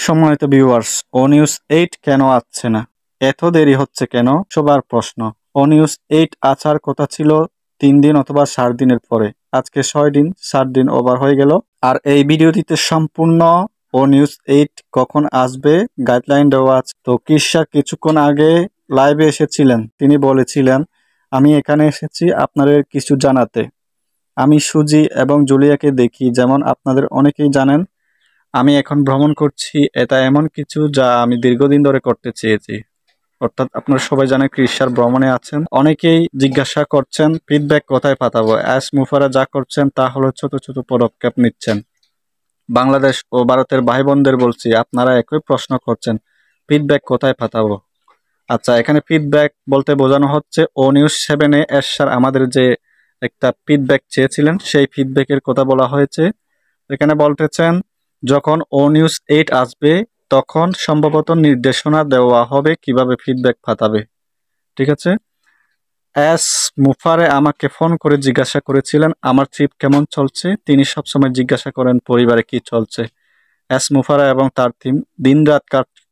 সম্মানিত ভিউয়ার্স, ও নিউজ 8 কেন আসছে না? এত দেরি হচ্ছে কেন? সবার প্রশ্ন। ও নিউজ 8 আসার কথা ছিল 3 দিন অথবা 7 দিনের পরে। আজকে 6 দিন, 7 দিন ওভার হয়ে গেল। আর এই ভিডিওটিতে সম্পূর্ণ ও নিউজ 8 কখন আসবে গাইডলাইন দেওয়া আছে। তো কৃষা কিছুক্ষণ আগে লাইভে এসেছিলেন। তিনি বলেছিলেন, আমি এখানে এসেছি আপনাদের কিছু জানাতে। আমি সুজি এবং জুলিয়াকে দেখি, যেমন আপনাদের অনেকেই জানেন আমি এখন ভ্রমণ করছি। এটা এমন কিছু যা আমি দীর্ঘদিন ধরে করতে চেয়েছি। অর্থাৎ আপনারা সবাই জানেন কৃষার ভ্রমণে আছেন। অনেকেই জিজ্ঞাসা করছেন ফিডব্যাক কোথায় পাঠাবো। এস মুফারা যা করছেন তা হলো ছোট ছোট পদক্ষেপ নিচ্ছেন। বাংলাদেশ ও ভারতের ভাই বোনদের বলছি, আপনারা একই প্রশ্ন করছেন ফিডব্যাক কোথায় পাঠাবো। আচ্ছা, এখানে ফিডব্যাক বলতে বোঝানো হচ্ছে ও নিউজ 7-এ এরশাদ আমাদের যে একটা ফিডব্যাক চেয়েছিলেন সেই ফিডব্যাকের কথা বলা হয়েছে। এখানে বলতেছেন যখন ও নিউজ 8 আসবে তখন সম্ভবত নির্দেশনা দেওয়া হবে কিভাবে ফিডব্যাক পাঠাবে। ঠিক আছে। এস মুফারে আমাকে ফোন করে জিজ্ঞাসা করেছিলেন আমার ট্রিপ কেমন চলছে। তিনি সবসময় জিজ্ঞাসা করেন পরিবারে কি চলছে। এস মুফারা এবং তার টিম দিনরাত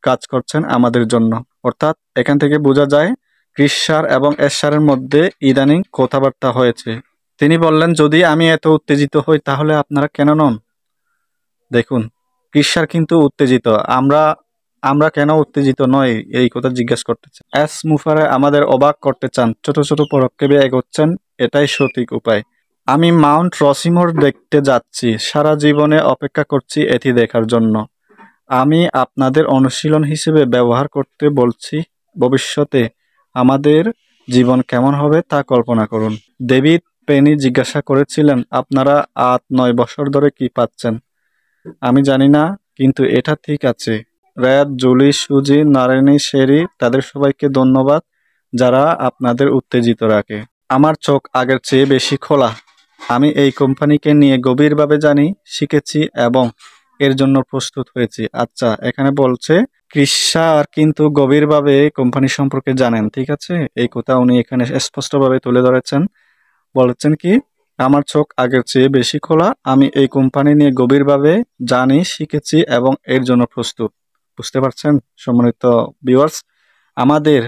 কাজ করছেন আমাদের জন্য। অর্থাৎ এখান থেকে বোঝা যায় কৃষার এবং এরশাদের মধ্যে ইদানিং কথাবার্তা হয়েছে। তিনি বললেন, যদি আমি এত উত্তেজিত হই তাহলে আপনারা কেন নন? দেখুন, কৃষার কিন্তু উত্তেজিত। আমরা কেন উত্তেজিত নই এই কথা জিজ্ঞেস করতে চান। এস মুফারে আমাদের অবাক করতে চান, ছোট ছোট পদক্ষেপে এগোচ্ছেন, এটাই সঠিক উপায়। আমি মাউন্ট রসিমোর দেখতে যাচ্ছি, সারা জীবনে অপেক্ষা করছি এটি দেখার জন্য। আমি আপনাদের অনুশীলন হিসেবে ব্যবহার করতে বলছি। ভবিষ্যতে আমাদের জীবন কেমন হবে তা কল্পনা করুন। ডেভিড পেনি জিজ্ঞাসা করেছিলেন, আপনারা 8-9 বছর ধরে কি পাচ্ছেন? আমি জানি না, কিন্তু এটা ঠিক আছে। রায়াত, জুলি, সুজি, নারায়ণী, শেরি, তাদের সবাইকে ধন্যবাদ যারা আপনাদের উত্তেজিত রাখে। আমার চোখ আগের চেয়ে বেশি খোলা। আমি এই কোম্পানিকে নিয়ে গভীরভাবে জানি, শিখেছি এবং এর জন্য প্রস্তুত হয়েছি। আচ্ছা, এখানে বলছে কৃষার কিন্তু গভীরভাবে কোম্পানি সম্পর্কে জানেন। ঠিক আছে, এই কথা উনি এখানে স্পষ্টভাবে তুলে ধরেছেন। বলেছেন কি, আমার চোখ আগের চেয়ে বেশি খোলা। আমি এই কোম্পানি নিয়ে গভীরভাবে জানি, শিখেছি এবং এর জন্য প্রস্তুত। বুঝতে পারছেন সম্মানিত ভিউয়ার্স? আমাদের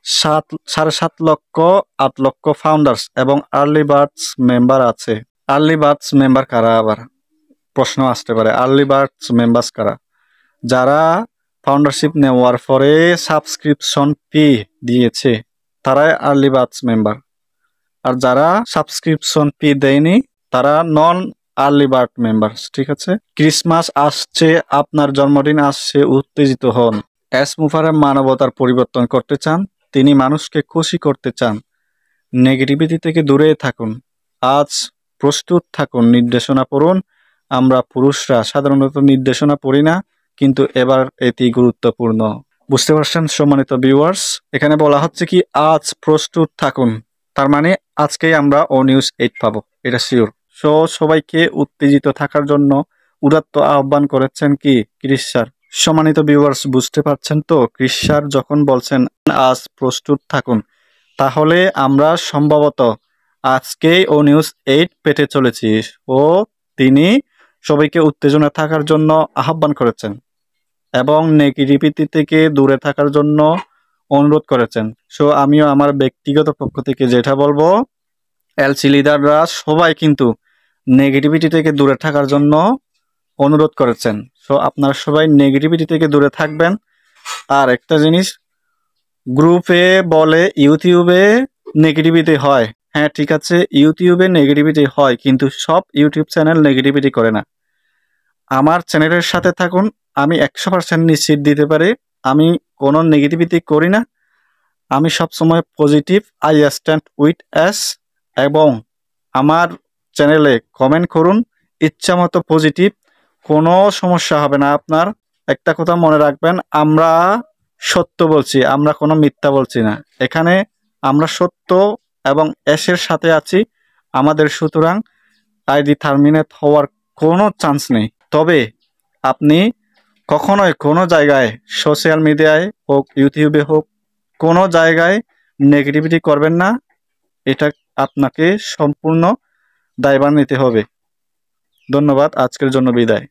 7.5 লক্ষ 8 লক্ষ ফাউন্ডার্স এবং আর্লি বার্ডস মেম্বার আছে। আর্লি বার্ডস মেম্বার কারা? আবার প্রশ্ন আসতে পারে, আর্লি বার্ডস মেম্বার্স কারা? যারা ফাউন্ডারশিপ নেওয়ার পরে সাবস্ক্রিপশন ফি দিয়েছে তারাই আর্লি বার্ডস মেম্বার। আর যারা সাবস্ক্রিপশন ফি দেয়নি তারা নন আর্লি বার্ড মেম্বার্স। ঠিক আছে। ক্রিসমাস আসছে, আপনার জন্মদিন আসছে, উত্তেজিত হন। এস মুফারে মানবতার পরিবর্তন করতে চান। তিনি মানুষকে খুশি করতে চান। নেগেটিভিটি থেকে দূরে থাকুন। আজ প্রস্তুত থাকুন, নির্দেশনা পড়ুন। আমরা পুরুষরা সাধারণত নির্দেশনা পড়ি না, কিন্তু এবার এটি গুরুত্বপূর্ণ। বুঝতে পারছেন সম্মানিত ভিউয়ার্স? এখানে বলা হচ্ছে কি, আজ প্রস্তুত থাকুন, তার মানে আজকেই আমরা ও নিউজ 8 পাবো, এটা শিওর। সবাইকে উত্তেজিত থাকার জন্য উদাত্ত আহ্বান করেছেন কি কৃষার। সম্মানিত ভিউয়ার্স, বুঝতে পারছেন তো? কৃষার যখন বলছেন আজ প্রস্তুত থাকুন, তাহলে আমরা সম্ভবত আজকেই ও নিউজ 8 পেতে চলেছি। ও তিনি সবাইকে উত্তেজনা থাকার জন্য আহ্বান করেছেন এবং নেগেটিভিটি থেকে দূরে থাকার জন্য অনুরোধ করেছেন। আমিও আমার ব্যক্তিগত পক্ষ থেকে যেটা বলবো, এলসি লিডাররা সবাই কিন্তু নেগেটিভিটি থেকে দূরে থাকার জন্য অনুরোধ করেছেন। আপনারা সবাই নেগেটিভিটি থেকে দূরে থাকবেন। আর একটা জিনিস, গ্রুপে বলে ইউটিউবে নেগেটিভিটি হয়। হ্যাঁ, ঠিক আছে, ইউটিউবে নেগেটিভিটি হয়, কিন্তু সব ইউটিউব চ্যানেল নেগেটিভিটি করে না। আমার চ্যানেলের সাথে থাকুন, আমি 100% নিশ্চিত দিতে পারি আমি কোনো নেগেটিভিটি করি না। আমি সবসময় positive. I stand with S. এবং আমার চ্যানেলে কমেন্ট করুন ইচ্ছা মতো পজিটিভ, কোনো সমস্যা হবে না আপনার। একটা কথা মনে রাখবেন, আমরা সত্য বলছি, আমরা কোনো মিথ্যা বলছি না। এখানে আমরা সত্য এবং এসের সাথে আছি আমাদের, সুতরাং আইডি টার্মিনেট হওয়ার কোনো চান্স নেই। তবে আপনি কখনোই কোনো জায়গায়, সোশ্যাল মিডিয়ায় হোক, ইউটিউবে হোক, কোনো জায়গায় নেগেটিভিটি করবেন না। এটা আপনাকে সম্পূর্ণ দায়ভার নিতে হবে। ধন্যবাদ, আজকের জন্য বিদায়।